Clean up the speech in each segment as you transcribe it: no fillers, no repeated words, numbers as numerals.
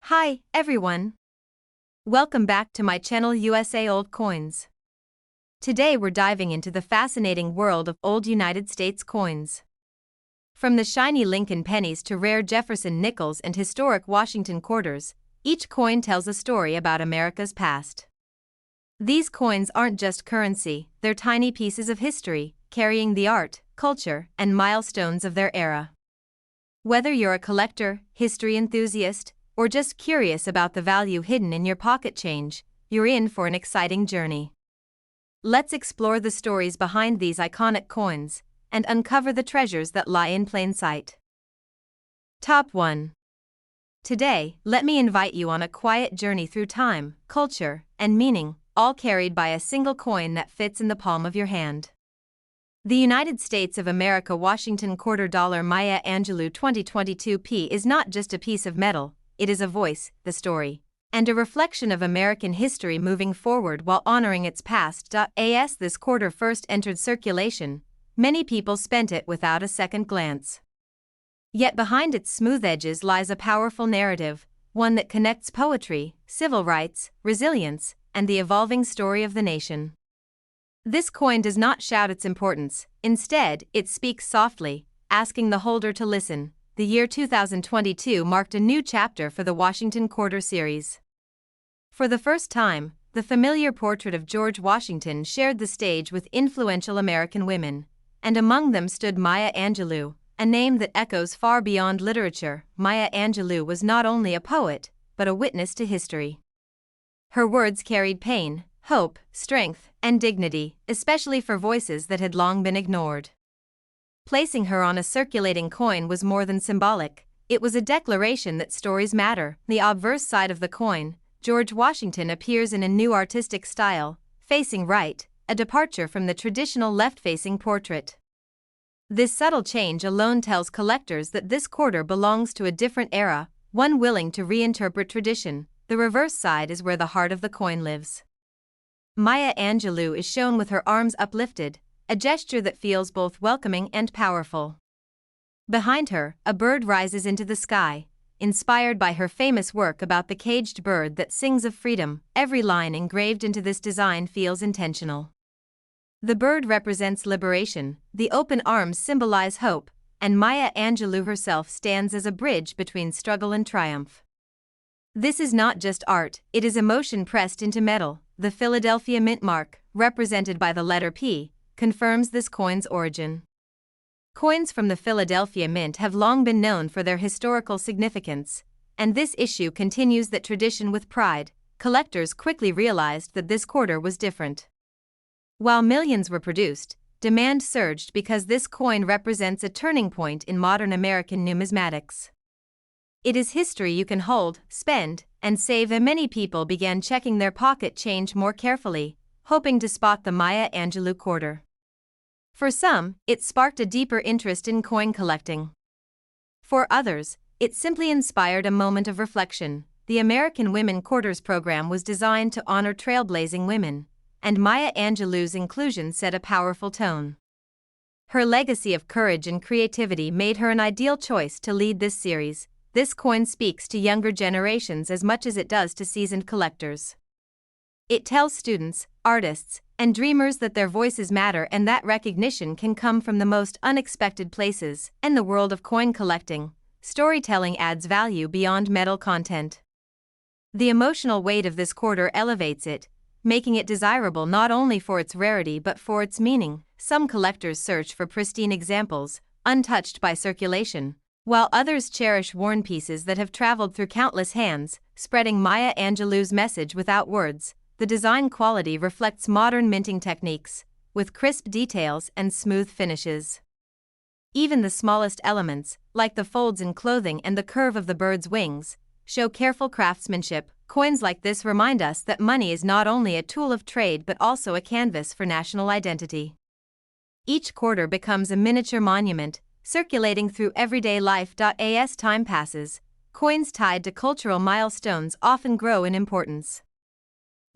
Hi, everyone. Welcome back to my channel USA Old Coins. Today we're diving into the fascinating world of old United States coins. From the shiny Lincoln pennies to rare Jefferson nickels and historic Washington quarters, each coin tells a story about America's past. These coins aren't just currency, they're tiny pieces of history, carrying the art, culture, and milestones of their era. Whether you're a collector, history enthusiast, or just curious about the value hidden in your pocket change, you're in for an exciting journey. Let's explore the stories behind these iconic coins and uncover the treasures that lie in plain sight. Top 1. Today, let me invite you on a quiet journey through time, culture, and meaning, all carried by a single coin that fits in the palm of your hand. The United States of America Washington Quarter Dollar Maya Angelou 2022 P is not just a piece of metal. It is a voice, the story, and a reflection of American history moving forward while honoring its past. As this quarter first entered circulation, many people spent it without a second glance. Yet behind its smooth edges lies a powerful narrative, one that connects poetry, civil rights, resilience, and the evolving story of the nation. This coin does not shout its importance, instead, it speaks softly, asking the holder to listen. The year 2022 marked a new chapter for the Washington Quarter series. For the first time, the familiar portrait of George Washington shared the stage with influential American women, and among them stood Maya Angelou, a name that echoes far beyond literature. Maya Angelou was not only a poet, but a witness to history. Her words carried pain, hope, strength, and dignity, especially for voices that had long been ignored. Placing her on a circulating coin was more than symbolic, it was a declaration that stories matter. The obverse side of the coin, George Washington appears in a new artistic style, facing right, a departure from the traditional left-facing portrait. This subtle change alone tells collectors that this quarter belongs to a different era, one willing to reinterpret tradition. The reverse side is where the heart of the coin lives. Maya Angelou is shown with her arms uplifted, a gesture that feels both welcoming and powerful. Behind her, a bird rises into the sky, inspired by her famous work about the caged bird that sings of freedom. Every line engraved into this design feels intentional. The bird represents liberation, the open arms symbolize hope, and Maya Angelou herself stands as a bridge between struggle and triumph. This is not just art, it is emotion pressed into metal. The Philadelphia Mint mark, represented by the letter P, confirms this coin's origin. Coins from the Philadelphia Mint have long been known for their historical significance, and this issue continues that tradition with pride. Collectors quickly realized that this quarter was different. While millions were produced, demand surged because this coin represents a turning point in modern American numismatics. It is history you can hold, spend, and save, and many people began checking their pocket change more carefully, hoping to spot the Maya Angelou quarter. For some, it sparked a deeper interest in coin collecting. For others, it simply inspired a moment of reflection. The American Women Quarters program was designed to honor trailblazing women, and Maya Angelou's inclusion set a powerful tone. Her legacy of courage and creativity made her an ideal choice to lead this series. This coin speaks to younger generations as much as it does to seasoned collectors. It tells students, artists, and dreamers that their voices matter and that recognition can come from the most unexpected places. In the world of coin collecting, storytelling adds value beyond metal content. The emotional weight of this quarter elevates it, making it desirable not only for its rarity but for its meaning. Some collectors search for pristine examples, untouched by circulation, while others cherish worn pieces that have traveled through countless hands, spreading Maya Angelou's message without words. The design quality reflects modern minting techniques, with crisp details and smooth finishes. Even the smallest elements, like the folds in clothing and the curve of the bird's wings, show careful craftsmanship. Coins like this remind us that money is not only a tool of trade but also a canvas for national identity. Each quarter becomes a miniature monument, circulating through everyday life. As time passes, coins tied to cultural milestones often grow in importance.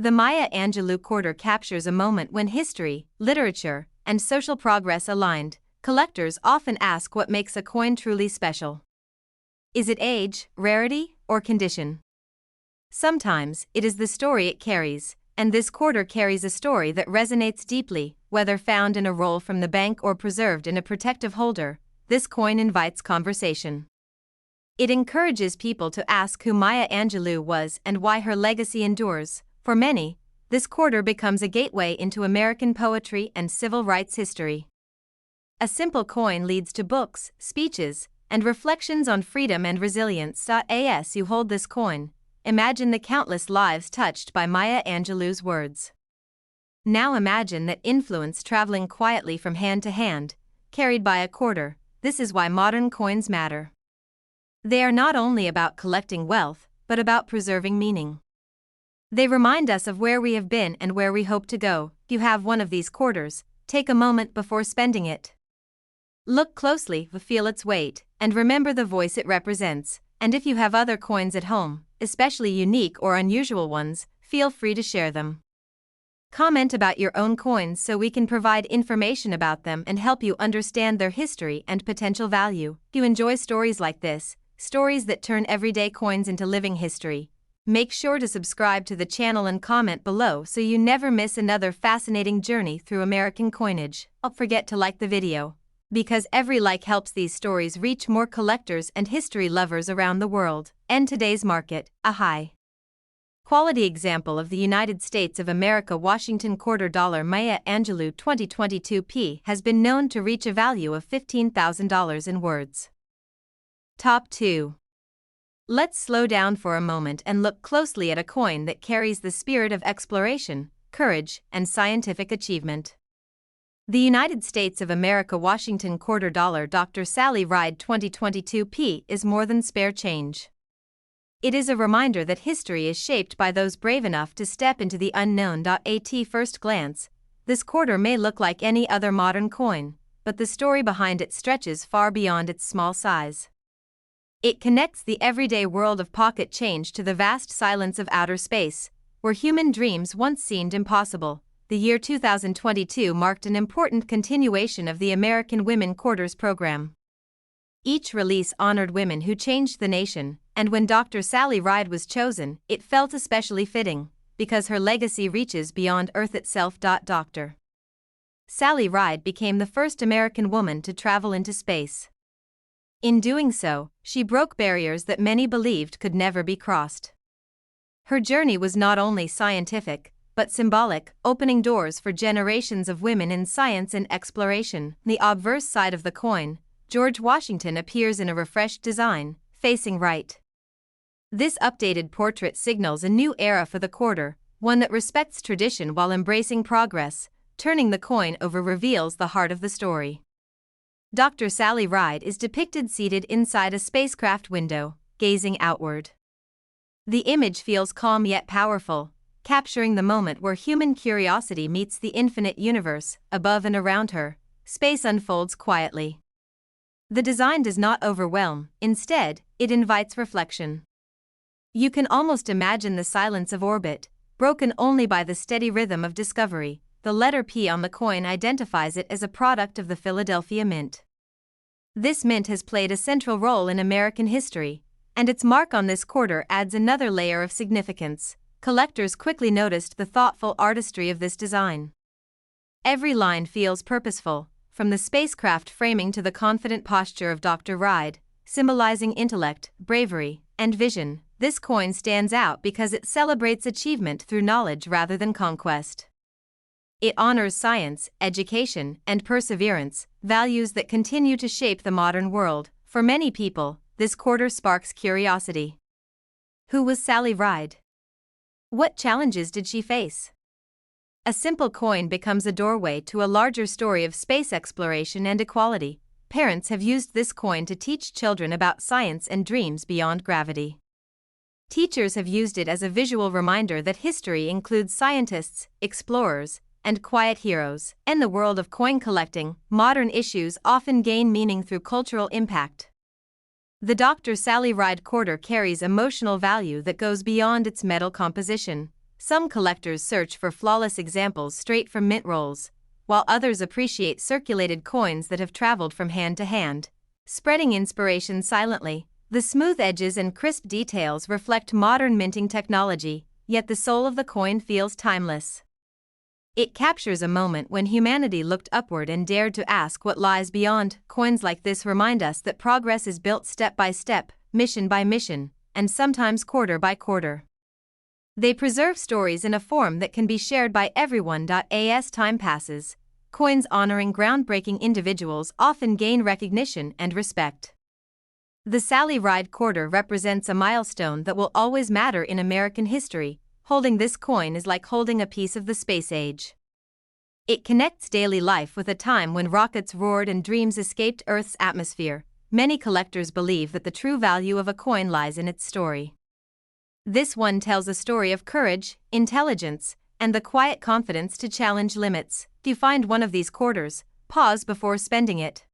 The Maya Angelou quarter captures a moment when history, literature, and social progress aligned. Collectors often ask what makes a coin truly special. Is it age, rarity, or condition? Sometimes, it is the story it carries, and this quarter carries a story that resonates deeply, whether found in a roll from the bank or preserved in a protective holder. This coin invites conversation. It encourages people to ask who Maya Angelou was and why her legacy endures. For many, this quarter becomes a gateway into American poetry and civil rights history. A simple coin leads to books, speeches, and reflections on freedom and resilience. As you hold this coin, imagine the countless lives touched by Maya Angelou's words. Now imagine that influence traveling quietly from hand to hand, carried by a quarter. This is why modern coins matter. They are not only about collecting wealth, but about preserving meaning. They remind us of where we have been and where we hope to go. If you have one of these quarters, take a moment before spending it. Look closely, feel its weight, and remember the voice it represents. And if you have other coins at home, especially unique or unusual ones, feel free to share them. Comment about your own coins so we can provide information about them and help you understand their history and potential value. If you enjoy stories like this, stories that turn everyday coins into living history, make sure to subscribe to the channel and comment below so you never miss another fascinating journey through American coinage. Don't forget to like the video, because every like helps these stories reach more collectors and history lovers around the world. And today's market, a high quality example of the United States of America Washington quarter dollar Maya Angelou 2022 P has been known to reach a value of $15,000 in words. Top 2. Let's slow down for a moment and look closely at a coin that carries the spirit of exploration, courage, and scientific achievement. The United States of America Washington quarter dollar Dr. Sally Ride 2022 P is more than spare change. It is a reminder that history is shaped by those brave enough to step into the unknown. At first glance, this quarter may look like any other modern coin, but the story behind it stretches far beyond its small size. It connects the everyday world of pocket change to the vast silence of outer space, where human dreams once seemed impossible. The year 2022 marked an important continuation of the American Women Quarters program. Each release honored women who changed the nation, and when Dr. Sally Ride was chosen, it felt especially fitting, because her legacy reaches beyond Earth itself. Dr. Sally Ride became the first American woman to travel into space. In doing so, she broke barriers that many believed could never be crossed. Her journey was not only scientific, but symbolic, opening doors for generations of women in science and exploration. The obverse side of the coin, George Washington appears in a refreshed design, facing right. This updated portrait signals a new era for the quarter, one that respects tradition while embracing progress. Turning the coin over reveals the heart of the story. Dr. Sally Ride is depicted seated inside a spacecraft window, gazing outward. The image feels calm yet powerful, capturing the moment where human curiosity meets the infinite universe. Above and around her, space unfolds quietly. The design does not overwhelm, instead, it invites reflection. You can almost imagine the silence of orbit, broken only by the steady rhythm of discovery. The letter P on the coin identifies it as a product of the Philadelphia Mint. This mint has played a central role in American history, and its mark on this quarter adds another layer of significance. Collectors quickly noticed the thoughtful artistry of this design. Every line feels purposeful, from the spacecraft framing to the confident posture of Dr. Ride, symbolizing intellect, bravery, and vision. This coin stands out because it celebrates achievement through knowledge rather than conquest. It honors science, education, and perseverance, values that continue to shape the modern world. For many people, this quarter sparks curiosity. Who was Sally Ride? What challenges did she face? A simple coin becomes a doorway to a larger story of space exploration and equality. Parents have used this coin to teach children about science and dreams beyond gravity. Teachers have used it as a visual reminder that history includes scientists, explorers, and quiet heroes. In the world of coin collecting, modern issues often gain meaning through cultural impact. The Dr. Sally Ride quarter carries emotional value that goes beyond its metal composition. Some collectors search for flawless examples straight from mint rolls, while others appreciate circulated coins that have traveled from hand to hand, spreading inspiration silently. The smooth edges and crisp details reflect modern minting technology, yet the soul of the coin feels timeless. It captures a moment when humanity looked upward and dared to ask what lies beyond. Coins like this remind us that progress is built step by step, mission by mission, and sometimes quarter by quarter. They preserve stories in a form that can be shared by everyone. As time passes, coins honoring groundbreaking individuals often gain recognition and respect. The Sally Ride quarter represents a milestone that will always matter in American history. Holding this coin is like holding a piece of the space age. It connects daily life with a time when rockets roared and dreams escaped Earth's atmosphere. Many collectors believe that the true value of a coin lies in its story. This one tells a story of courage, intelligence, and the quiet confidence to challenge limits. If you find one of these quarters, pause before spending it.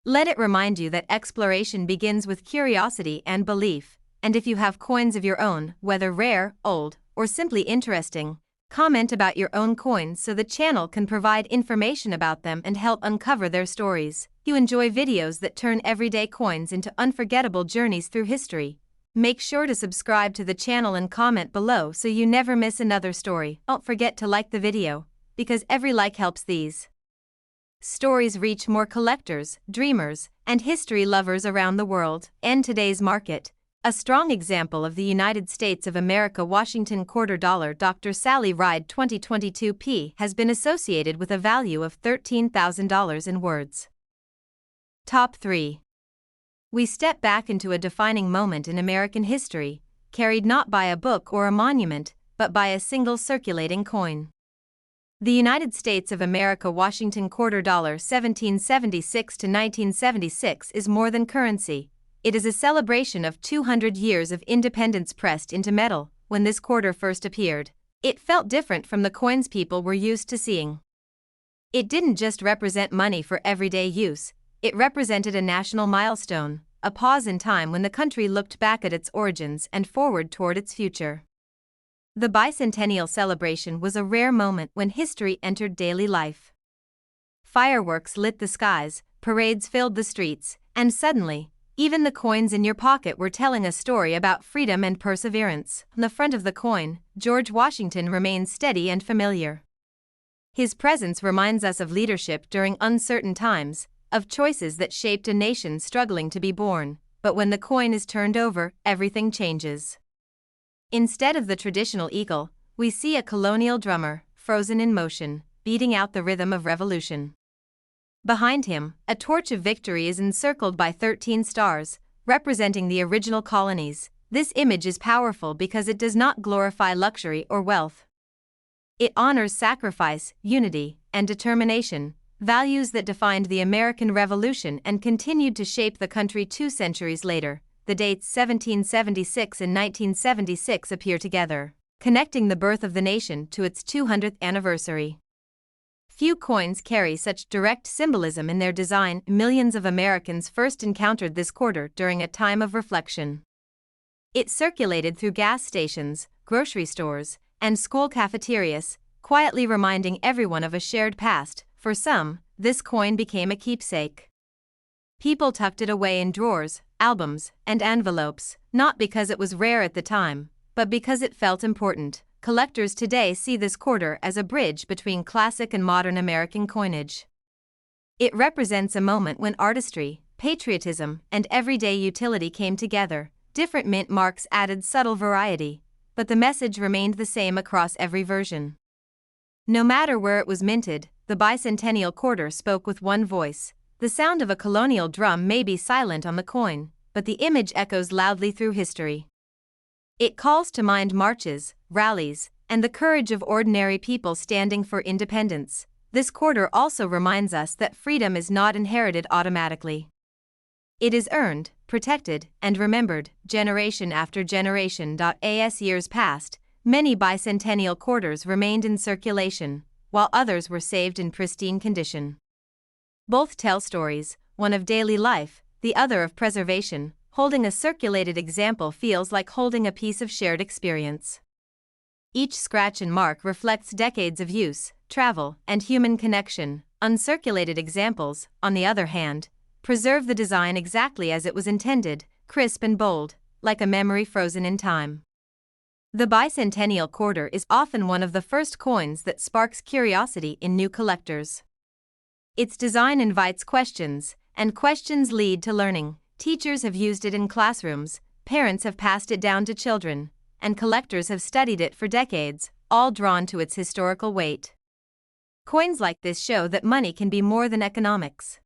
Let it remind you that exploration begins with curiosity and belief, and if you have coins of your own, whether rare, old, or simply interesting, comment about your own coins so the channel can provide information about them and help uncover their stories. If you enjoy videos that turn everyday coins into unforgettable journeys through history, make sure to subscribe to the channel and comment below so you never miss another story. Don't forget to like the video, because every like helps these stories reach more collectors, dreamers, and history lovers around the world. In today's market, a strong example of the United States of America Washington quarter dollar Dr. Sally Ride 2022 P has been associated with a value of $13,000 in words. Top 3. We step back into a defining moment in American history, carried not by a book or a monument, but by a single circulating coin. The United States of America Washington quarter dollar 1776 to 1976 is more than currency. It is a celebration of 200 years of independence pressed into metal. When this quarter first appeared, it felt different from the coins people were used to seeing. It didn't just represent money for everyday use, it represented a national milestone, a pause in time when the country looked back at its origins and forward toward its future. The bicentennial celebration was a rare moment when history entered daily life. Fireworks lit the skies, parades filled the streets, and suddenly, even the coins in your pocket were telling a story about freedom and perseverance. On the front of the coin, George Washington remains steady and familiar. His presence reminds us of leadership during uncertain times, of choices that shaped a nation struggling to be born. But when the coin is turned over, everything changes. Instead of the traditional eagle, we see a colonial drummer, frozen in motion, beating out the rhythm of revolution. Behind him, a torch of victory is encircled by 13 stars, representing the original colonies. This image is powerful because it does not glorify luxury or wealth. It honors sacrifice, unity, and determination, values that defined the American Revolution and continued to shape the country 2 centuries later. The dates 1776 and 1976 appear together, connecting the birth of the nation to its 200th anniversary. Few coins carry such direct symbolism in their design. Millions of Americans first encountered this quarter during a time of reflection. It circulated through gas stations, grocery stores, and school cafeterias, quietly reminding everyone of a shared past. For some, this coin became a keepsake. People tucked it away in drawers, albums, and envelopes, not because it was rare at the time, but because it felt important. Collectors today see this quarter as a bridge between classic and modern American coinage. It represents a moment when artistry, patriotism, and everyday utility came together. Different mint marks added subtle variety, but the message remained the same across every version. No matter where it was minted, the bicentennial quarter spoke with one voice. The sound of a colonial drum may be silent on the coin, but the image echoes loudly through history. It calls to mind marches, rallies, and the courage of ordinary people standing for independence. This quarter also reminds us that freedom is not inherited automatically. It is earned, protected, and remembered, generation after generation. As years passed, many bicentennial quarters remained in circulation, while others were saved in pristine condition. Both tell stories, one of daily life, the other of preservation. Holding a circulated example feels like holding a piece of shared experience. Each scratch and mark reflects decades of use, travel, and human connection. Uncirculated examples, on the other hand, preserve the design exactly as it was intended. crisp and bold, like a memory frozen in time. The bicentennial quarter is often one of the first coins that sparks curiosity in new collectors. Its design invites questions, and questions lead to learning. Teachers have used it in classrooms, parents have passed it down to children, and collectors have studied it for decades, all drawn to its historical weight. Coins like this show that money can be more than economics.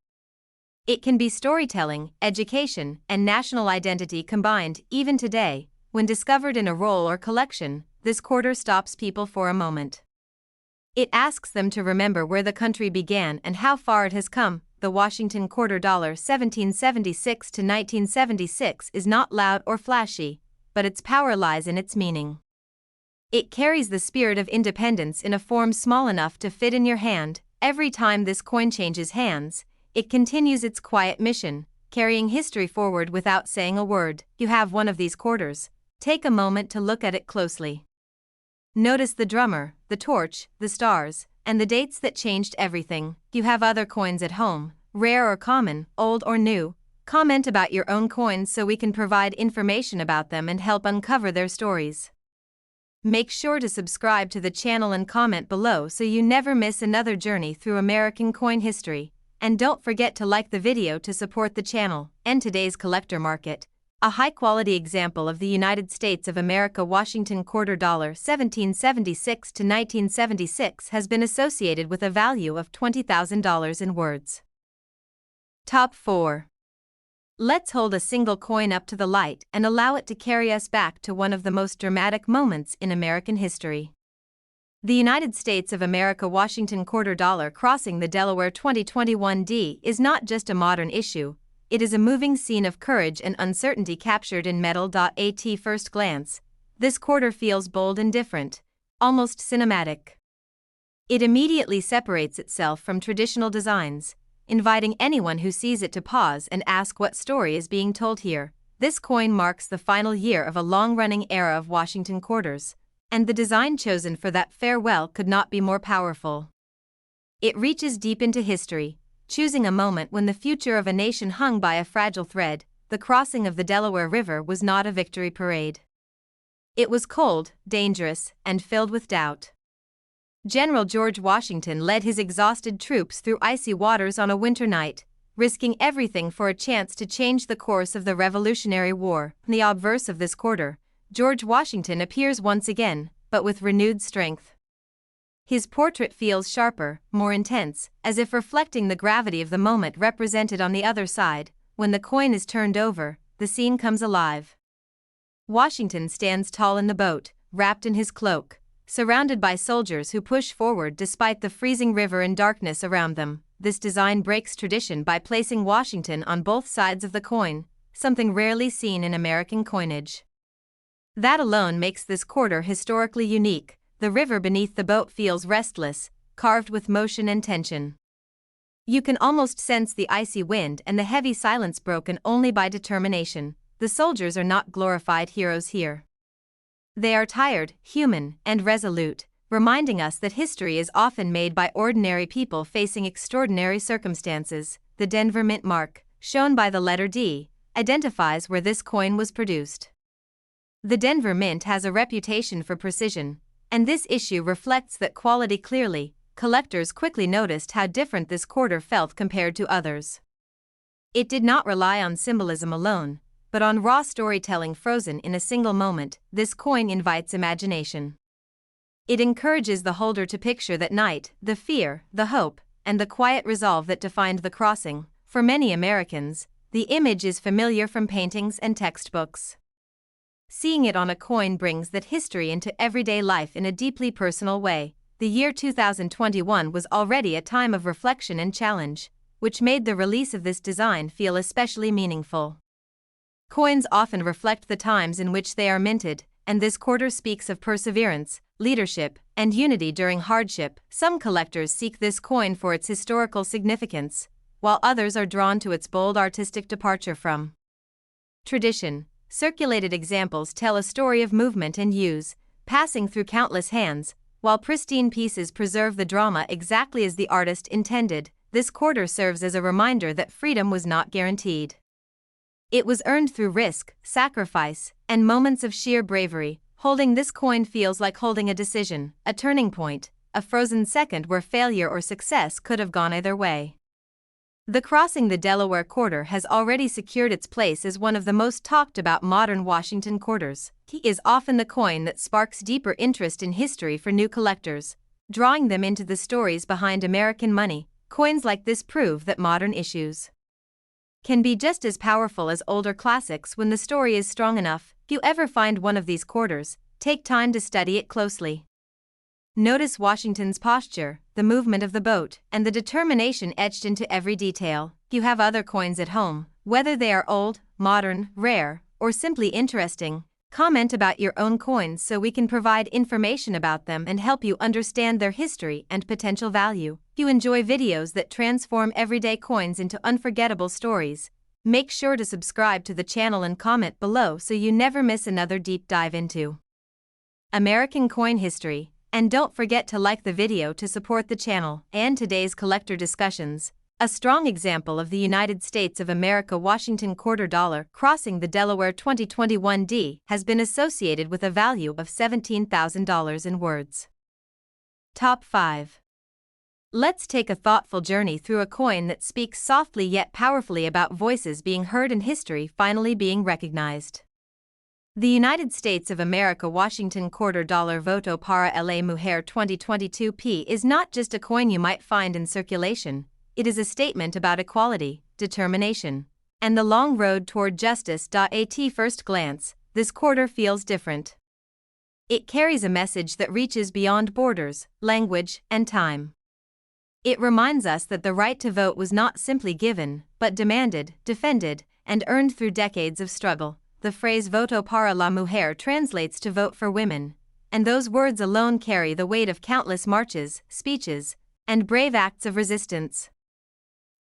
It can be storytelling, education, and national identity combined. Even today, when discovered in a roll or collection, this quarter stops people for a moment. It asks them to remember where the country began and how far it has come. The Washington quarter $1776 to 1976 is not loud or flashy, but its power lies in its meaning. It carries the spirit of independence in a form small enough to fit in your hand. Every time this coin changes hands, it continues its quiet mission, carrying history forward without saying a word. You have one of these quarters. Take a moment to look at it closely. Notice the drummer, the torch, the stars, and the dates that changed everything. You have other coins at home, rare or common, old or new. Comment about your own coins so we can provide information about them and help uncover their stories. Make sure to subscribe to the channel and comment below so you never miss another journey through American coin history. And don't forget to like the video to support the channel. And today's collector market. A high-quality example of the United States of America Washington quarter $1776 to 1976 has been associated with a value of $20,000 in words. Top 4. Let's hold a single coin up to the light and allow it to carry us back to one of the most dramatic moments in American history. The United States of America Washington quarter dollar crossing the Delaware 2021 D is not just a modern issue, it is a moving scene of courage and uncertainty captured in metal. At first glance, this quarter feels bold and different, almost cinematic. It immediately separates itself from traditional designs, inviting anyone who sees it to pause and ask what story is being told here. This coin marks the final year of a long-running era of Washington quarters, and the design chosen for that farewell could not be more powerful. It reaches deep into history, choosing a moment when the future of a nation hung by a fragile thread. The crossing of the Delaware River was not a victory parade. It was cold, dangerous, and filled with doubt. General George Washington led his exhausted troops through icy waters on a winter night, risking everything for a chance to change the course of the Revolutionary War. In the obverse of this quarter, George Washington appears once again, but with renewed strength. His portrait feels sharper, more intense, as if reflecting the gravity of the moment represented on the other side. When the coin is turned over, the scene comes alive. Washington stands tall in the boat, wrapped in his cloak, surrounded by soldiers who push forward despite the freezing river and darkness around them. This design breaks tradition by placing Washington on both sides of the coin, something rarely seen in American coinage. That alone makes this quarter historically unique. The river beneath the boat feels restless, carved with motion and tension. You can almost sense the icy wind and the heavy silence broken only by determination. The soldiers are not glorified heroes here. They are tired, human, and resolute, reminding us that history is often made by ordinary people facing extraordinary circumstances. The Denver Mint mark, shown by the letter D, identifies where this coin was produced. The Denver Mint has a reputation for precision, and this issue reflects that quality clearly. Collectors quickly noticed how different this quarter felt compared to others. It did not rely on symbolism alone, but on raw storytelling frozen in a single moment. This coin invites imagination. It encourages the holder to picture that night, the fear, the hope, and the quiet resolve that defined the crossing. For many Americans, the image is familiar from paintings and textbooks. Seeing it on a coin brings that history into everyday life in a deeply personal way. The year 2021 was already a time of reflection and challenge, which made the release of this design feel especially meaningful. Coins often reflect the times in which they are minted, and this quarter speaks of perseverance, leadership, and unity during hardship. Some collectors seek this coin for its historical significance, while others are drawn to its bold artistic departure from tradition. Circulated examples tell a story of movement and use, passing through countless hands, while pristine pieces preserve the drama exactly as the artist intended. This quarter serves as a reminder that freedom was not guaranteed. It was earned through risk, sacrifice, and moments of sheer bravery. Holding this coin feels like holding a decision, a turning point, a frozen second where failure or success could have gone either way. The Crossing the Delaware quarter has already secured its place as one of the most talked about modern Washington quarters. It is often the coin that sparks deeper interest in history for new collectors, drawing them into the stories behind American money. Coins like this prove that modern issues can be just as powerful as older classics when the story is strong enough. If you ever find one of these quarters, take time to study it closely. Notice Washington's posture, the movement of the boat, and the determination etched into every detail. If you have other coins at home, whether they are old, modern, rare, or simply interesting, comment about your own coins so we can provide information about them and help you understand their history and potential value. If you enjoy videos that transform everyday coins into unforgettable stories, make sure to subscribe to the channel and comment below so you never miss another deep dive into American coin history. And don't forget to like the video to support the channel and today's collector discussions. A strong example of the United States of America Washington quarter dollar Crossing the Delaware 2021 D has been associated with a value of $17,000 in words. Top 5. Let's take a thoughtful journey through a coin that speaks softly yet powerfully about voices being heard and history finally being recognized. The United States of America Washington quarter dollar Voto para la Mujer 2022 P is not just a coin you might find in circulation, it is a statement about equality, determination, and the long road toward justice. At first glance, this quarter feels different. It carries a message that reaches beyond borders, language, and time. It reminds us that the right to vote was not simply given, but demanded, defended, and earned through decades of struggle. The phrase Voto para la Mujer translates to vote for women, and those words alone carry the weight of countless marches, speeches, and brave acts of resistance.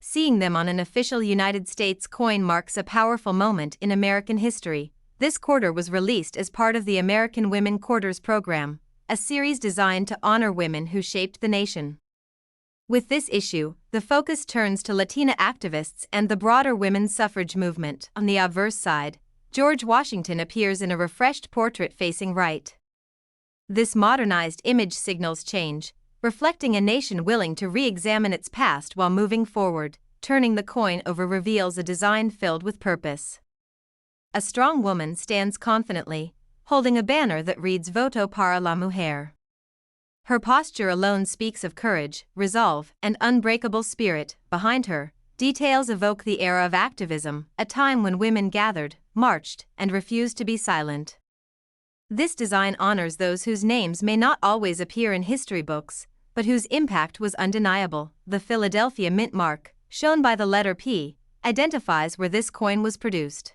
Seeing them on an official United States coin marks a powerful moment in American history. This quarter was released as part of the American Women Quarters program, a series designed to honor women who shaped the nation. With this issue, the focus turns to Latina activists and the broader women's suffrage movement. On the obverse side, George Washington appears in a refreshed portrait facing right. This modernized image signals change, reflecting a nation willing to re-examine its past while moving forward. Turning the coin over reveals a design filled with purpose. A strong woman stands confidently, holding a banner that reads Voto para la Mujer. Her posture alone speaks of courage, resolve, and unbreakable spirit. Behind her, details evoke the era of activism, a time when women gathered, marched, and refused to be silent. This design honors those whose names may not always appear in history books, but whose impact was undeniable. The Philadelphia mint mark, shown by the letter P, identifies where this coin was produced.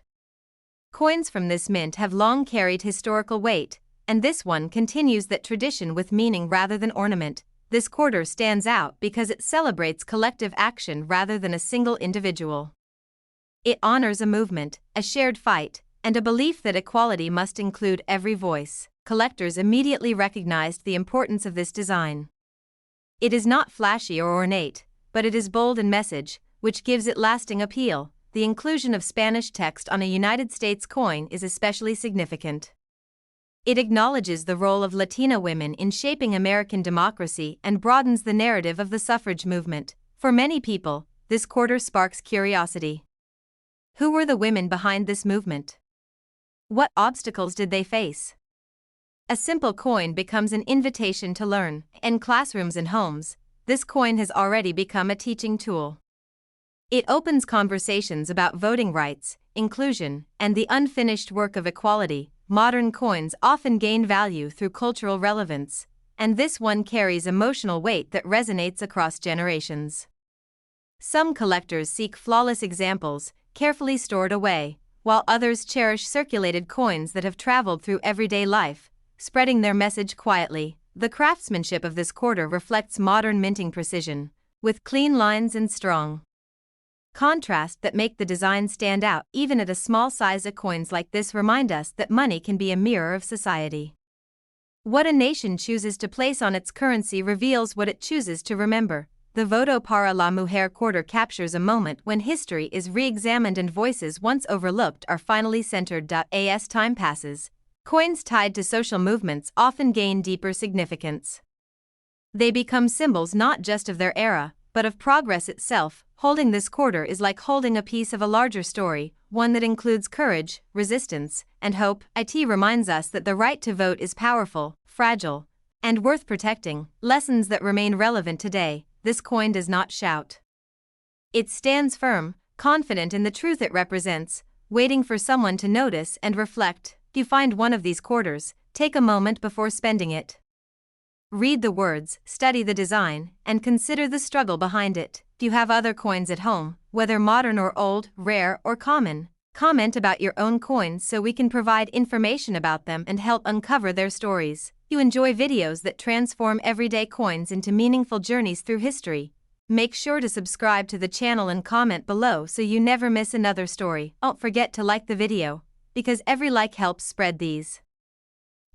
Coins from this mint have long carried historical weight, and this one continues that tradition with meaning rather than ornament. This quarter stands out because it celebrates collective action rather than a single individual. It honors a movement, a shared fight, and a belief that equality must include every voice. Collectors immediately recognized the importance of this design. It is not flashy or ornate, but it is bold in message, which gives it lasting appeal. The inclusion of Spanish text on a United States coin is especially significant. It acknowledges the role of Latina women in shaping American democracy and broadens the narrative of the suffrage movement. For many people, this quarter sparks curiosity. Who were the women behind this movement? What obstacles did they face? A simple coin becomes an invitation to learn. In classrooms and homes, this coin has already become a teaching tool. It opens conversations about voting rights, inclusion, and the unfinished work of equality. Modern coins often gain value through cultural relevance, and this one carries emotional weight that resonates across generations. Some collectors seek flawless examples, carefully stored away, while others cherish circulated coins that have traveled through everyday life, spreading their message quietly. The craftsmanship of this quarter reflects modern minting precision, with clean lines and strong contrast that make the design stand out. Even at a small size, coins like this remind us that money can be a mirror of society. What a nation chooses to place on its currency reveals what it chooses to remember. The Voto para la Mujer quarter captures a moment when history is re-examined and voices once overlooked are finally centered. As time passes, coins tied to social movements often gain deeper significance. They become symbols not just of their era, but of progress itself. Holding this quarter is like holding a piece of a larger story, one that includes courage, resistance, and hope. It reminds us that the right to vote is powerful, fragile, and worth protecting, lessons that remain relevant today. This coin does not shout. It stands firm, confident in the truth it represents, waiting for someone to notice and reflect. If you find one of these quarters, take a moment before spending it. Read the words, study the design, and consider the struggle behind it. If you have other coins at home, whether modern or old, rare or common, comment about your own coins so we can provide information about them and help uncover their stories. You enjoy videos that transform everyday coins into meaningful journeys through history? Make sure to subscribe to the channel and comment below so you never miss another story. Don't forget to like the video, because every like helps spread these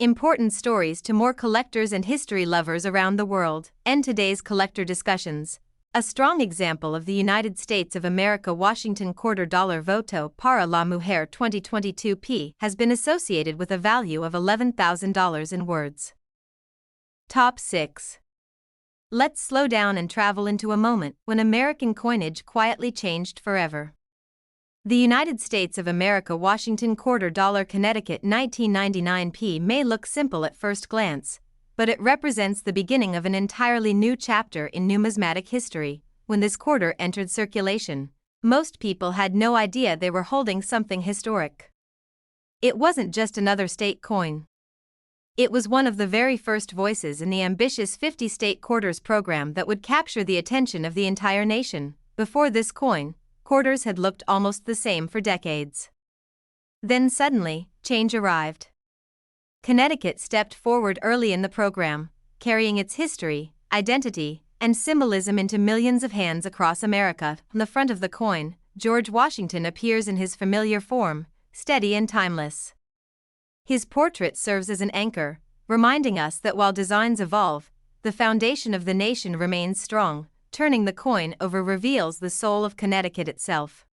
important stories to more collectors and history lovers around the world. End today's collector discussions. A strong example of the United States of America Washington quarter dollar Voto para la Mujer 2022 P has been associated with a value of $11,000 in words. Top 6. Let's slow down and travel into a moment when American coinage quietly changed forever. The United States of America Washington quarter dollar Connecticut 1999 P may look simple at first glance, but it represents the beginning of an entirely new chapter in numismatic history. When this quarter entered circulation, most people had no idea they were holding something historic. It wasn't just another state coin. It was one of the very first voices in the ambitious 50-state quarters program that would capture the attention of the entire nation. Before this coin, quarters had looked almost the same for decades. Then suddenly, change arrived. Connecticut stepped forward early in the program, carrying its history, identity, and symbolism into millions of hands across America. On the front of the coin, George Washington appears in his familiar form, steady and timeless. His portrait serves as an anchor, reminding us that while designs evolve, the foundation of the nation remains strong. Turning the coin over reveals the soul of Connecticut itself.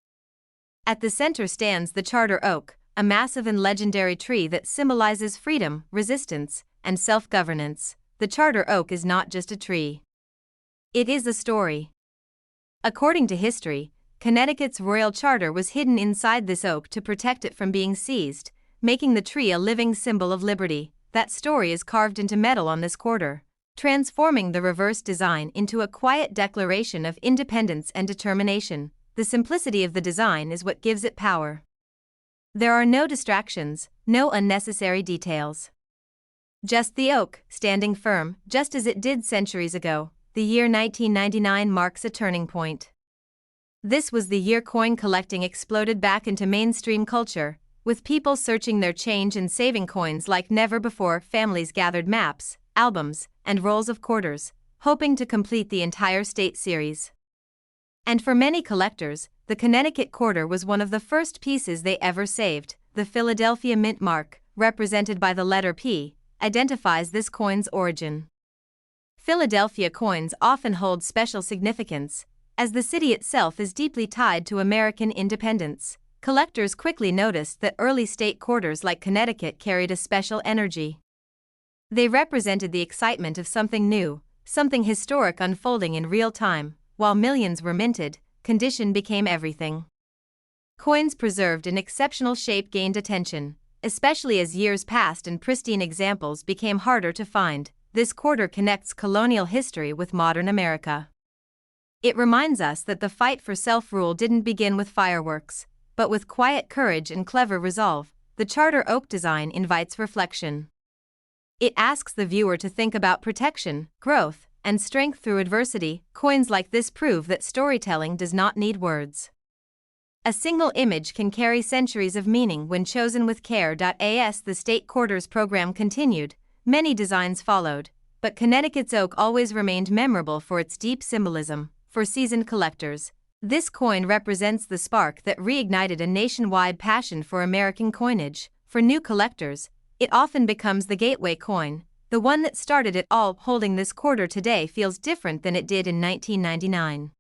At the center stands the charter oak, a massive and legendary tree that symbolizes freedom, resistance, and self-governance. The charter oak is not just a tree. It is a story. According to history, Connecticut's royal charter was hidden inside this oak to protect it from being seized, making the tree a living symbol of liberty. That story is carved into metal on this quarter, transforming the reverse design into a quiet declaration of independence and determination. The simplicity of the design is what gives it power. There are no distractions, no unnecessary details. Just the oak, standing firm, just as it did centuries ago. The year 1999 marks a turning point. This was the year coin collecting exploded back into mainstream culture, with people searching their change and saving coins like never before. Families gathered maps, albums, and rolls of quarters, hoping to complete the entire state series. And for many collectors, the Connecticut quarter was one of the first pieces they ever saved. The Philadelphia mint mark, represented by the letter P, identifies this coin's origin. Philadelphia coins often hold special significance, as the city itself is deeply tied to American independence. Collectors quickly noticed that early state quarters like Connecticut carried a special energy. They represented the excitement of something new, something historic unfolding in real time. While millions were minted, condition became everything. Coins preserved in exceptional shape gained attention, especially as years passed and pristine examples became harder to find. This quarter connects colonial history with modern America. It reminds us that the fight for self-rule didn't begin with fireworks, but with quiet courage and clever resolve. The charter oak design invites reflection. It asks the viewer to think about protection, growth, and strength through adversity. Coins like this prove that storytelling does not need words. A single image can carry centuries of meaning when chosen with care. As the state quarters program continued, many designs followed, but Connecticut's oak always remained memorable for its deep symbolism. For seasoned collectors, this coin represents the spark that reignited a nationwide passion for American coinage. For new collectors, it often becomes the gateway coin, the one that started it all. Holding this quarter today feels different than it did in 1999.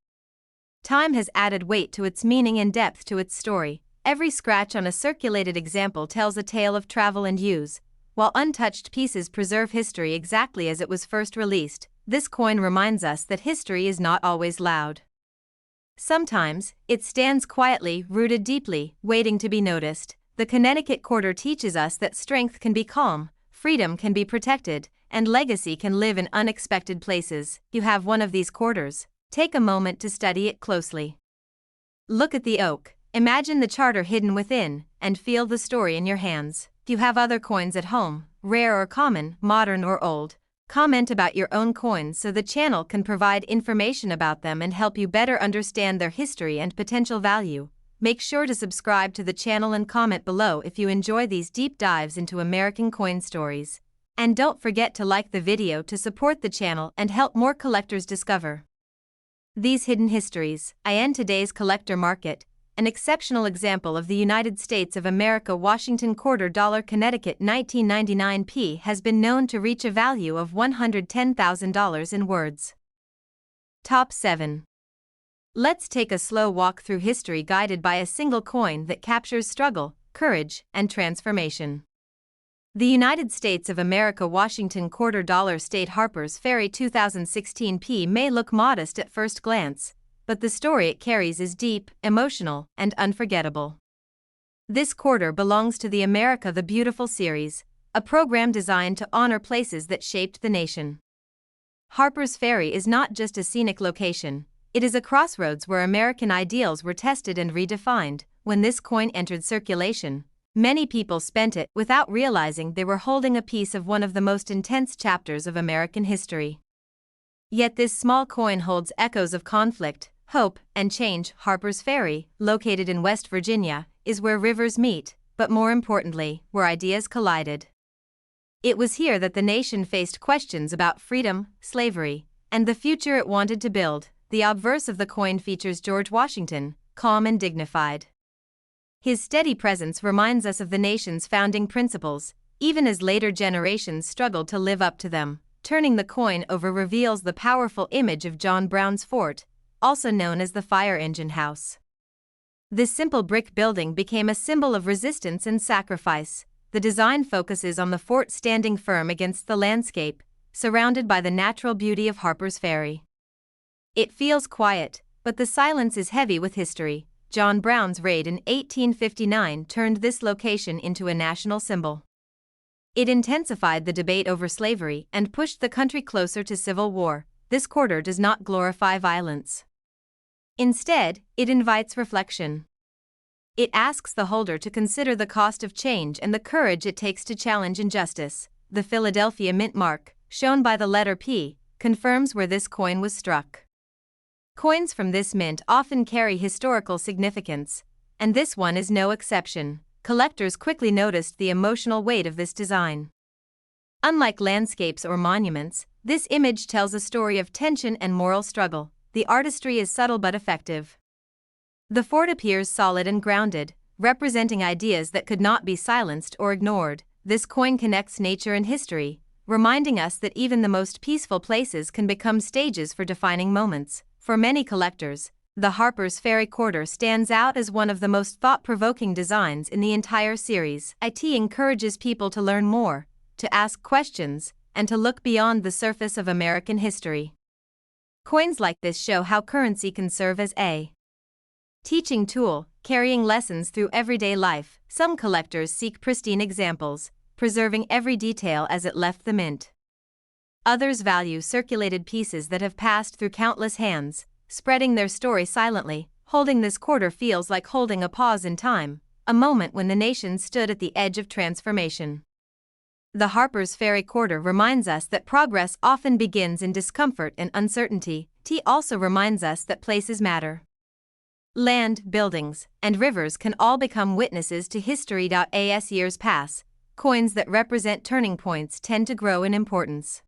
Time has added weight to its meaning and depth to its story. Every scratch on a circulated example tells a tale of travel and use, while untouched pieces preserve history exactly as it was first released. This coin reminds us that history is not always loud. Sometimes, it stands quietly, rooted deeply, waiting to be noticed. The Connecticut quarter teaches us that strength can be calm, freedom can be protected, and legacy can live in unexpected places. You have one of these quarters. Take a moment to study it closely. Look at the oak, imagine the charter hidden within, and feel the story in your hands. If you have other coins at home, rare or common, modern or old, comment about your own coins so the channel can provide information about them and help you better understand their history and potential value. Make sure to subscribe to the channel and comment below if you enjoy these deep dives into American coin stories. And don't forget to like the video to support the channel and help more collectors discover these hidden histories. In today's collector market, an exceptional example of the United States of America Washington quarter dollar Connecticut 1999 P has been known to reach a value of $110,000 in words. Top 7. Let's take a slow walk through history guided by a single coin that captures struggle, courage, and transformation. The United States of America Washington quarter dollar State Harper's Ferry 2016 P may look modest at first glance, but the story it carries is deep, emotional, and unforgettable. This quarter belongs to the America the Beautiful series, a program designed to honor places that shaped the nation. Harper's Ferry is not just a scenic location, it is a crossroads where American ideals were tested and redefined. When this coin entered circulation, many people spent it without realizing they were holding a piece of one of the most intense chapters of American history. Yet this small coin holds echoes of conflict, hope, and change. Harper's Ferry, located in West Virginia, is where rivers meet, but more importantly, where ideas collided. It was here that the nation faced questions about freedom, slavery, and the future it wanted to build. The obverse of the coin features George Washington, calm and dignified. His steady presence reminds us of the nation's founding principles, even as later generations struggled to live up to them. Turning the coin over reveals the powerful image of John Brown's fort, also known as the Fire Engine House. This simple brick building became a symbol of resistance and sacrifice. The design focuses on the fort standing firm against the landscape, surrounded by the natural beauty of Harper's Ferry. It feels quiet, but the silence is heavy with history. John Brown's raid in 1859 turned this location into a national symbol. It intensified the debate over slavery and pushed the country closer to civil war. This quarter does not glorify violence. Instead, it invites reflection. It asks the holder to consider the cost of change and the courage it takes to challenge injustice. The Philadelphia mint mark, shown by the letter P, confirms where this coin was struck. Coins from this mint often carry historical significance, and this one is no exception. Collectors quickly noticed the emotional weight of this design. Unlike landscapes or monuments, this image tells a story of tension and moral struggle. The artistry is subtle but effective. The fort appears solid and grounded, representing ideas that could not be silenced or ignored. This coin connects nature and history, reminding us that even the most peaceful places can become stages for defining moments. For many collectors, the Harper's Ferry quarter stands out as one of the most thought-provoking designs in the entire series. It encourages people to learn more, to ask questions, and to look beyond the surface of American history. Coins like this show how currency can serve as a teaching tool, carrying lessons through everyday life. Some collectors seek pristine examples, preserving every detail as it left the mint. Others value circulated pieces that have passed through countless hands, spreading their story silently. Holding this quarter feels like holding a pause in time, a moment when the nation stood at the edge of transformation. The Harper's Ferry quarter reminds us that progress often begins in discomfort and uncertainty. It also reminds us that places matter. Land, buildings, and rivers can all become witnesses to history. As years pass, coins that represent turning points tend to grow in importance.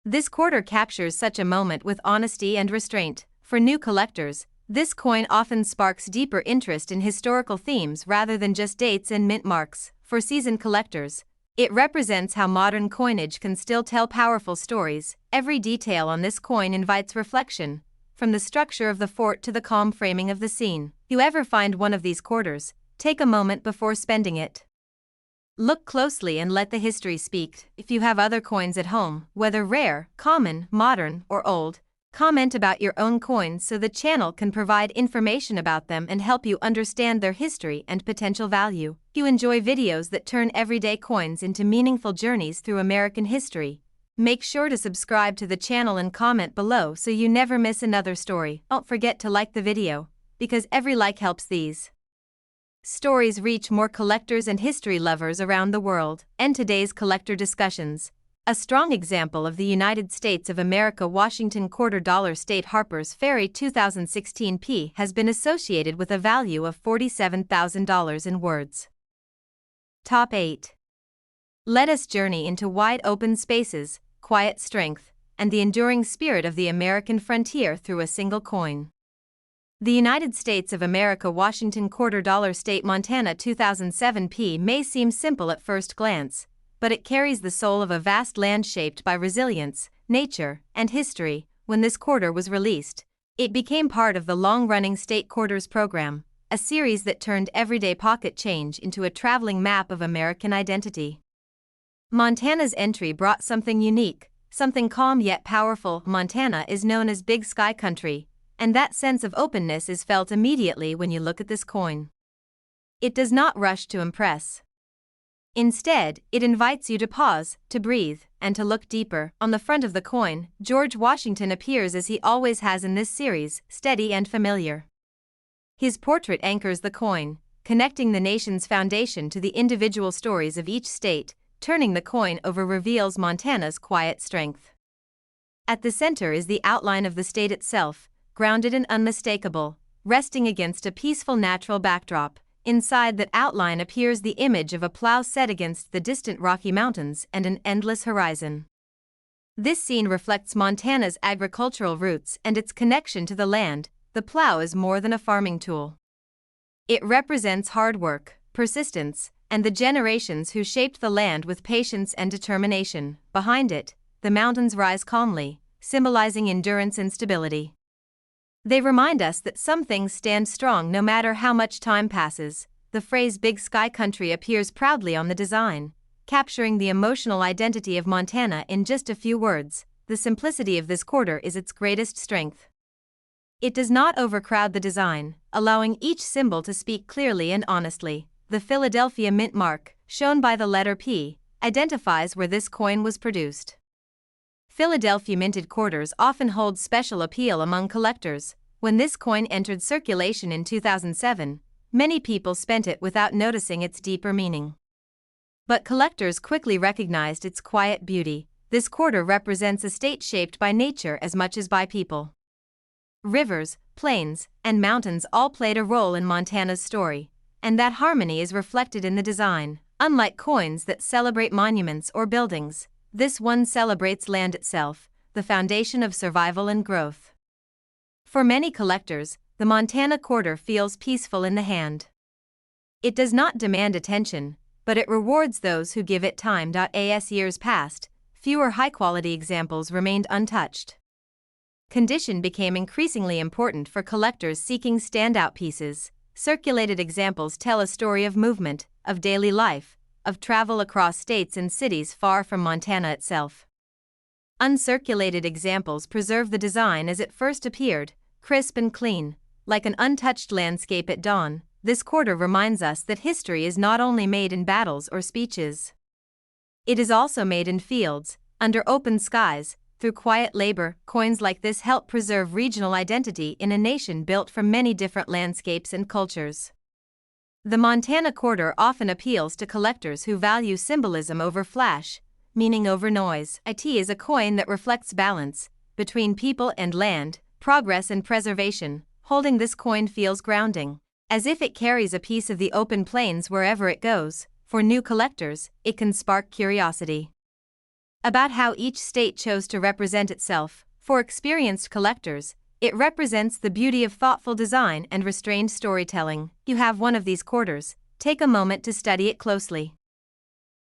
This quarter captures such a moment with honesty and restraint. For new collectors, this coin often sparks deeper interest in historical themes rather than just dates and mint marks. For seasoned collectors, It represents how modern coinage can still tell powerful stories. Every detail on this coin invites reflection, from the structure of the fort to the calm framing of the scene. If you ever find one of these quarters, take a moment before spending it. Look closely and let the history speak. If you have other coins at home, whether rare, common, modern, or old, comment about your own coins so the channel can provide information about them and help you understand their history and potential value. If you enjoy videos that turn everyday coins into meaningful journeys through American history, make sure to subscribe to the channel and comment below so you never miss another story. Don't forget to like the video, because every like helps these stories reach more collectors and history lovers around the world. And today's collector discussions. A strong example of the United States of America Washington $quarter State Harper's Ferry 2016 P has been associated with a value of $47,000 in words. Top 8. Let us journey into wide open spaces, quiet strength, and the enduring spirit of the American frontier through a single coin. The United States of America Washington $quarter State Montana 2007 P may seem simple at first glance, but it carries the soul of a vast land shaped by resilience, nature, and history. When this quarter was released, it became part of the long-running State Quarters program, a series that turned everyday pocket change into a traveling map of American identity. Montana's entry brought something unique, something calm yet powerful. Montana is known as Big Sky Country, and that sense of openness is felt immediately when you look at this coin. It does not rush to impress. Instead, it invites you to pause, to breathe, and to look deeper. On the front of the coin, George Washington appears as he always has in this series, steady and familiar. His portrait anchors the coin, connecting the nation's foundation to the individual stories of each state. Turning the coin over reveals Montana's quiet strength. At the center is the outline of the state itself, grounded and unmistakable, resting against a peaceful natural backdrop. Inside that outline appears the image of a plow set against the distant Rocky Mountains and an endless horizon. This scene reflects Montana's agricultural roots and its connection to the land. The plow is more than a farming tool. It represents hard work, persistence, and the generations who shaped the land with patience and determination. Behind it, the mountains rise calmly, symbolizing endurance and stability. They remind us that some things stand strong no matter how much time passes. The phrase Big Sky Country appears proudly on the design, capturing the emotional identity of Montana in just a few words. The simplicity of this quarter is its greatest strength. It does not overcrowd the design, allowing each symbol to speak clearly and honestly. The Philadelphia mint mark, shown by the letter P, identifies where this coin was produced. Philadelphia minted quarters often hold special appeal among collectors. When this coin entered circulation in 2007, many people spent it without noticing its deeper meaning. But collectors quickly recognized its quiet beauty. This quarter represents a state shaped by nature as much as by people. Rivers, plains, and mountains all played a role in Montana's story, and that harmony is reflected in the design. Unlike coins that celebrate monuments or buildings, this one celebrates land itself, the foundation of survival and growth. For many collectors, the Montana quarter feels peaceful in the hand. It does not demand attention, but it rewards those who give it time. As years passed, fewer high-quality examples remained untouched. Condition became increasingly important for collectors seeking standout pieces. Circulated examples tell a story of movement, of daily life, of travel across states and cities far from Montana itself. Uncirculated examples preserve the design as it first appeared, crisp and clean, like an untouched landscape at dawn. This quarter reminds us that history is not only made in battles or speeches. It is also made in fields, under open skies, through quiet labor. Coins like this help preserve regional identity in a nation built from many different landscapes and cultures. The Montana quarter often appeals to collectors who value symbolism over flash, meaning over noise. It is a coin that reflects balance between people and land, progress and preservation. Holding this coin feels grounding, as if it carries a piece of the open plains wherever it goes. For new collectors, it can spark curiosity about how each state chose to represent itself. For experienced collectors, it represents the beauty of thoughtful design and restrained storytelling. You have one of these quarters, take a moment to study it closely.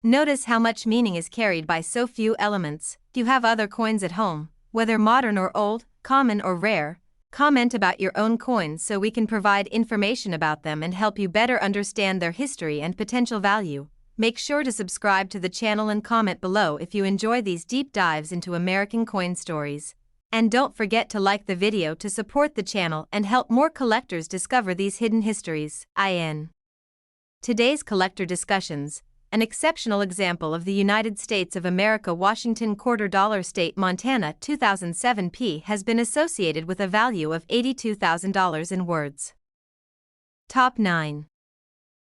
Notice how much meaning is carried by so few elements. If you have other coins at home, whether modern or old, common or rare, comment about your own coins so we can provide information about them and help you better understand their history and potential value. Make sure to subscribe to the channel and comment below if you enjoy these deep dives into American coin stories. And don't forget to like the video to support the channel and help more collectors discover these hidden histories. In today's collector discussions, an exceptional example of the United States of America Washington quarter dollar state Montana 2007 P has been associated with a value of $82,000 in words. Top 9.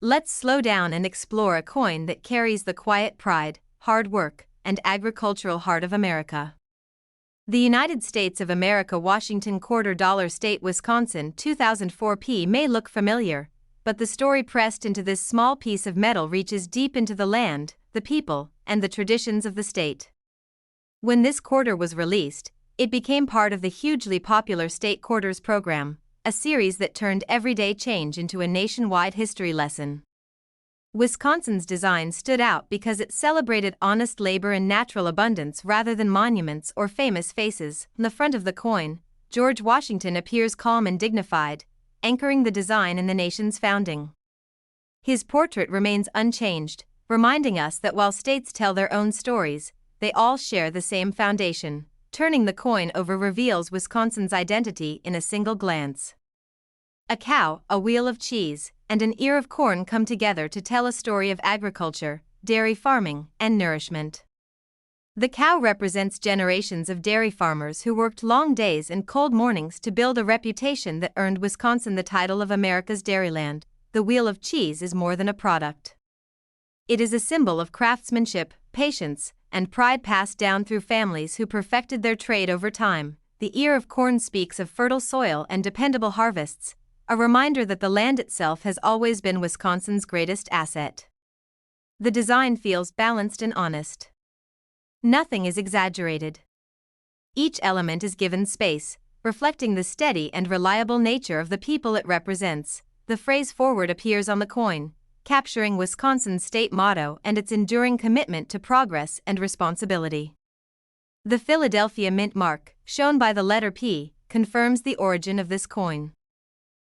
Let's slow down and explore a coin that carries the quiet pride, hard work, and agricultural heart of America. The United States of America Washington quarter dollar state Wisconsin 2004 P may look familiar, but the story pressed into this small piece of metal reaches deep into the land, the people, and the traditions of the state. When this quarter was released, it became part of the hugely popular State Quarters program, a series that turned everyday change into a nationwide history lesson. Wisconsin's design stood out because it celebrated honest labor and natural abundance rather than monuments or famous faces. On the front of the coin, George Washington appears calm and dignified, anchoring the design in the nation's founding. His portrait remains unchanged, reminding us that while states tell their own stories, they all share the same foundation. Turning the coin over reveals Wisconsin's identity in a single glance. A cow, a wheel of cheese, and an ear of corn come together to tell a story of agriculture, dairy farming, and nourishment. The cow represents generations of dairy farmers who worked long days and cold mornings to build a reputation that earned Wisconsin the title of America's Dairyland. The wheel of cheese is more than a product. It is a symbol of craftsmanship, patience, and pride passed down through families who perfected their trade over time. The ear of corn speaks of fertile soil and dependable harvests, a reminder that the land itself has always been Wisconsin's greatest asset. The design feels balanced and honest. Nothing is exaggerated. Each element is given space, reflecting the steady and reliable nature of the people it represents. The phrase "forward" appears on the coin, capturing Wisconsin's state motto and its enduring commitment to progress and responsibility. The Philadelphia Mint mark, shown by the letter P, confirms the origin of this coin.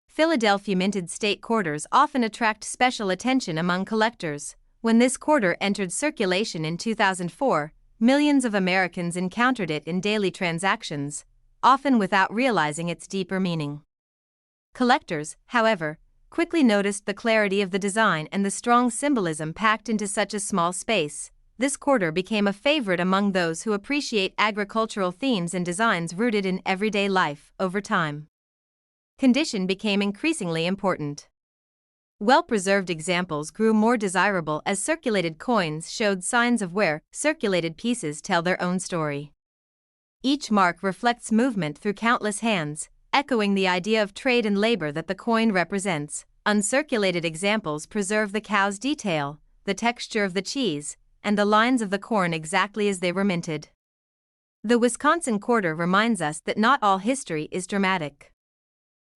Philadelphia minted state quarters often attract special attention among collectors. When this quarter entered circulation in 2004, millions of Americans encountered it in daily transactions, often without realizing its deeper meaning. Collectors, however, quickly noticed the clarity of the design and the strong symbolism packed into such a small space. This quarter became a favorite among those who appreciate agricultural themes and designs rooted in everyday life. Over time, condition became increasingly important. Well-preserved examples grew more desirable as circulated coins showed signs of wear. Circulated pieces tell their own story. Each mark reflects movement through countless hands, echoing the idea of trade and labor that the coin represents. Uncirculated examples preserve the cow's detail, the texture of the cheese, and the lines of the corn exactly as they were minted. The Wisconsin quarter reminds us that not all history is dramatic.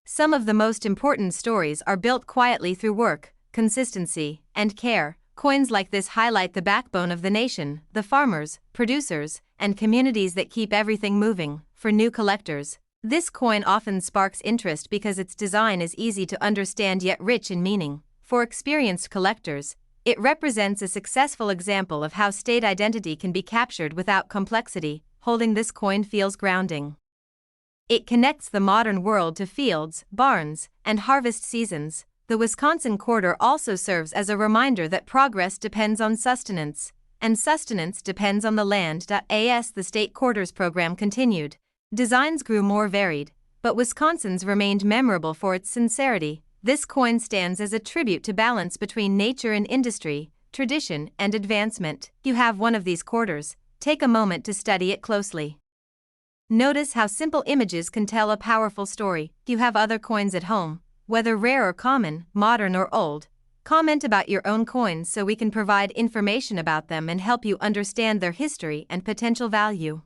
Some of the most important stories are built quietly through work, consistency, and care. Coins like this highlight the backbone of the nation, the farmers, producers, and communities that keep everything moving. For new collectors, this coin often sparks interest because its design is easy to understand yet rich in meaning. For experienced collectors, it represents a successful example of how state identity can be captured without complexity. Holding this coin feels grounding. It connects the modern world to fields, barns, and harvest seasons. The Wisconsin quarter also serves as a reminder that progress depends on sustenance, and sustenance depends on the land. As the state quarters program continued, designs grew more varied, but Wisconsin's remained memorable for its sincerity. This coin stands as a tribute to balance between nature and industry, tradition and advancement. If you have one of these quarters, take a moment to study it closely. Notice how simple images can tell a powerful story. If you have other coins at home, whether rare or common, modern or old, comment about your own coins so we can provide information about them and help you understand their history and potential value.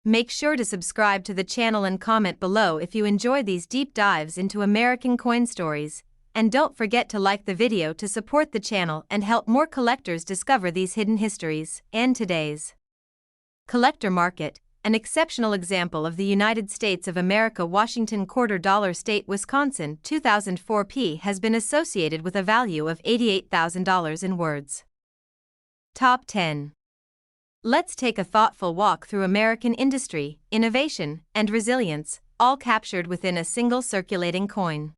Make sure to subscribe to the channel and comment below if you enjoy these deep dives into American coin stories. And don't forget to like the video to support the channel and help more collectors discover these hidden histories. And today's collector market, an exceptional example of the United States of America. Washington $quarter state Wisconsin 2004 P has been associated with a value of $88,000 in words. Top 10. Let's take a thoughtful walk through American industry, innovation, and resilience, all captured within a single circulating coin.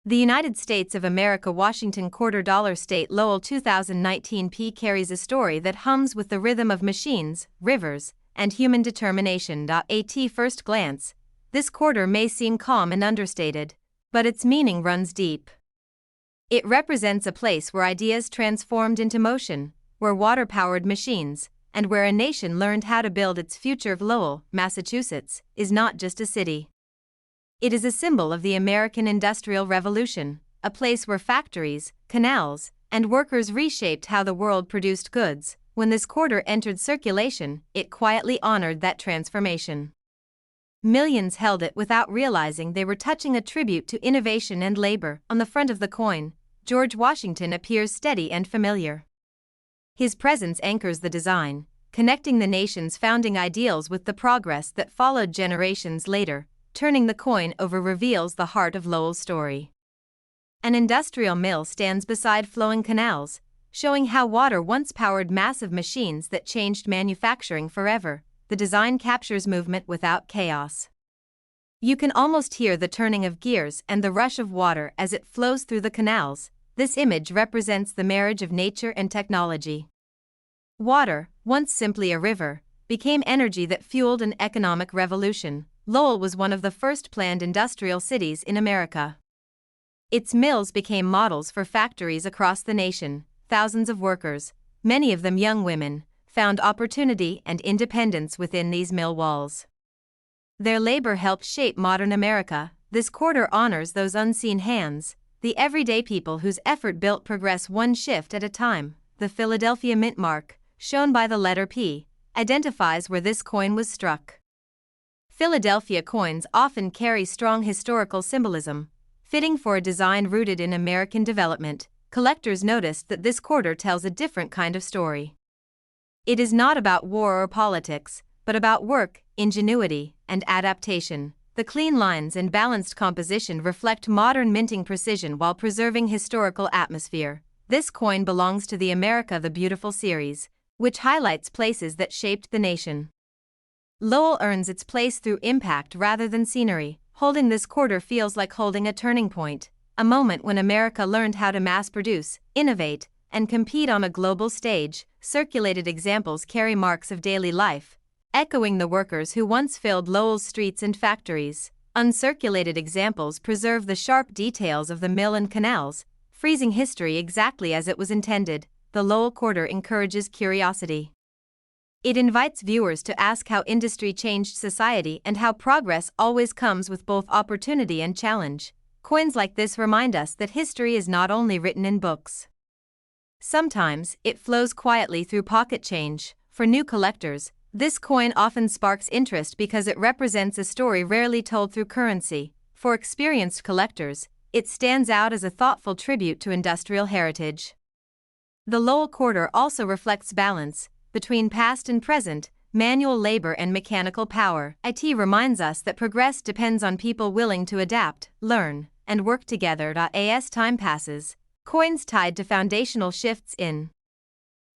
The United States of America Washington $quarter state Lowell 2019 P carries a story that hums with the rhythm of machines, rivers, and human determination. At first glance, this quarter may seem calm and understated, but its meaning runs deep. It represents a place where ideas transformed into motion, where water-powered machines, and where a nation learned how to build its future. Lowell, Massachusetts, is not just a city. It is a symbol of the American Industrial Revolution, a place where factories, canals, and workers reshaped how the world produced goods. When this quarter entered circulation, it quietly honored that transformation. Millions held it without realizing they were touching a tribute to innovation and labor. On the front of the coin, George Washington appears steady and familiar. His presence anchors the design, connecting the nation's founding ideals with the progress that followed generations later. Turning the coin over reveals the heart of Lowell's story. An industrial mill stands beside flowing canals, showing how water once powered massive machines that changed manufacturing forever. The design captures movement without chaos. You can almost hear the turning of gears and the rush of water as it flows through the canals. This image represents the marriage of nature and technology. Water, once simply a river, became energy that fueled an economic revolution. Lowell was one of the first planned industrial cities in America. Its mills became models for factories across the nation. Thousands of workers, many of them young women, found opportunity and independence within these mill walls. Their labor helped shape modern America. This quarter honors those unseen hands, the everyday people whose effort built progress one shift at a time. The Philadelphia mint mark, shown by the letter P, identifies where this coin was struck. Philadelphia coins often carry strong historical symbolism, fitting for a design rooted in American development. Collectors noticed that this quarter tells a different kind of story. It is not about war or politics, but about work, ingenuity, and adaptation. The clean lines and balanced composition reflect modern minting precision while preserving historical atmosphere. This coin belongs to the America the Beautiful series, which highlights places that shaped the nation. Lowell earns its place through impact rather than scenery. Holding this quarter feels like holding a turning point, a moment when America learned how to mass-produce, innovate, and compete on a global stage. Circulated examples carry marks of daily life, echoing the workers who once filled Lowell's streets and factories. Uncirculated examples preserve the sharp details of the mill and canals, freezing history exactly as it was intended. The Lowell quarter encourages curiosity. It invites viewers to ask how industry changed society and how progress always comes with both opportunity and challenge. Coins like this remind us that history is not only written in books. Sometimes, it flows quietly through pocket change. For new collectors, this coin often sparks interest because it represents a story rarely told through currency. For experienced collectors, it stands out as a thoughtful tribute to industrial heritage. The Lowell quarter also reflects balance between past and present, manual labor and mechanical power. It reminds us that progress depends on people willing to adapt, learn, and work together. As time passes, coins tied to foundational shifts in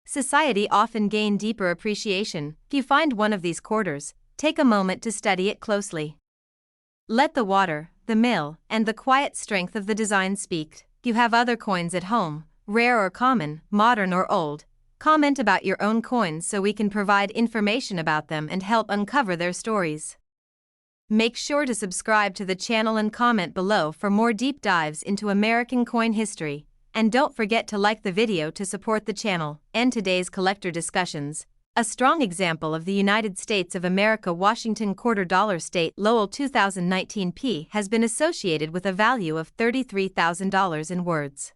society often gain deeper appreciation. If you find one of these quarters, take a moment to study it closely. Let the water, the mill, and the quiet strength of the design speak. If you have other coins at home, rare or common, modern or old, comment about your own coins so we can provide information about them and help uncover their stories. Make sure to subscribe to the channel and comment below for more deep dives into American coin history. And don't forget to like the video to support the channel. And today's collector discussions. A strong example of the United States of America Washington $quarter state Lowell 2019 P has been associated with a value of $33,000 in words.